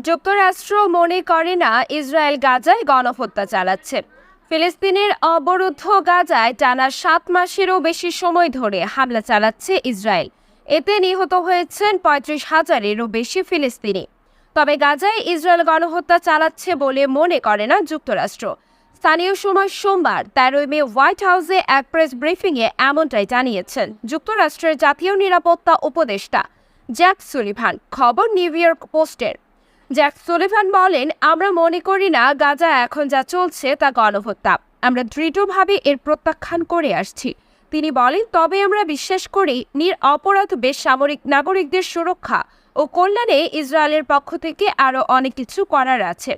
যুক্তরাষ্ট্র মনে করে না ইসরায়েল গাজায় গণহত্যা চালাচ্ছে। ফিলিস্তিনের অবরুদ্ধ গাজায় টানা ৭ মাসেরও বেশি সময় ধরে হামলা চালাচ্ছে ইসরায়েল। এতে নিহত হয়েছেন ৩৫,০০০-এরও বেশি ফিলিস্তিনি। তবে গাজায় ইসরায়েল গণহত্যা চালাচ্ছে বলে মনে করে না যুক্তরাষ্ট্র। স্থানীয় সময় সোমবার ১৩ মে হোয়াইট হাউসে এক প্রেস ব্রিফিংয়ে এমনটাই জানিয়েছেন যুক্তরাষ্ট্রের জাতীয় নিরাপত্তা উপদেষ্টা জ্যাক সুলিভান। খবর নিউ ইয়র্ক পোস্টের। জ্যাক সুলিভান বলেন, আমরা মনে করি না গাজা এখন যা চলছে তা গণহত্যা। আমরা দৃঢ়ভাবে এর প্রত্যাখ্যান করে আসছি। তিনি বলেন, তবে আমরা বিশ্বাস করি নিরপরাধ বেসামরিক নাগরিকদের সুরক্ষা ও কল্যাণে ইসরায়েলের পক্ষ থেকে আরও অনেক কিছু করার আছে।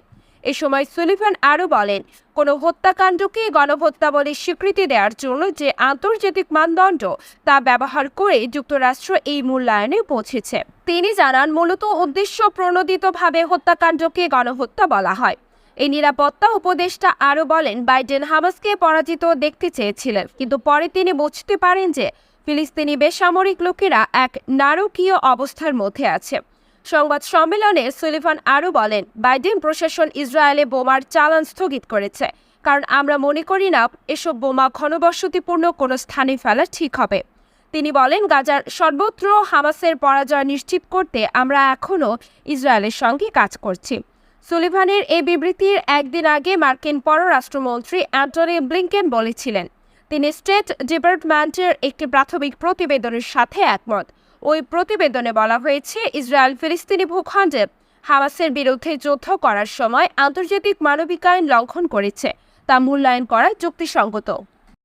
এ সময় সুলিভান আরও বলেন, কোনো হত্যাকাণ্ডকে গণহত্যা বলে স্বীকৃতি দেওয়ার জন্য যে আন্তর্জাতিক মানদণ্ড তা ব্যবহার করে যুক্তরাষ্ট্র এই মূল্যায়নে পৌঁছেছে। তিনি জানান, মূলত উদ্দেশ্য প্রণোদিতভাবে হত্যাকাণ্ডকে গণহত্যা বলা হয়। এই নিরাপত্তা উপদেষ্টা আরও বলেন, বাইডেন হামাসকে পরাজিত দেখতে চেয়েছিলেন, কিন্তু পরে তিনি বুঝতে পারেন যে ফিলিস্তিনি বেসামরিক লোকেরা এক নারকীয় অবস্থার মধ্যে আছে। সংবাদ সম্মেলনে সুলিভান আরও বলেন, বাইডেন প্রশাসন ইসরায়েলে বোমার চালান স্থগিত করেছে, কারণ আমরা মনে করি না এসব বোমা ঘনবসতিপূর্ণ কোনো স্থানে ফেলা ঠিক হবে। তিনি বলেন, গাজার সর্বত্র হামাসের পরাজয় নিশ্চিত করতে আমরা এখনও ইসরায়েলের সঙ্গে কাজ করছি। সুলিভানের এই বিবৃতির একদিন আগে মার্কিন পররাষ্ট্রমন্ত্রী অ্যান্টনি ব্লিংকেন বলেছিলেন, তিনি স্টেট ডিপার্টমেন্টের একটি প্রাথমিক প্রতিবেদনের সাথে একমত। ওই প্রতিবেদনে বলা হয়েছে, ইসরায়েল ফিলিস্তিনি ভূখণ্ডে হামাসের বিরুদ্ধে যুদ্ধ করার সময় আন্তর্জাতিক মানবিকায়ন লঙ্ঘন করেছে, তা মূল্যায়ন করা যুক্তিসঙ্গত।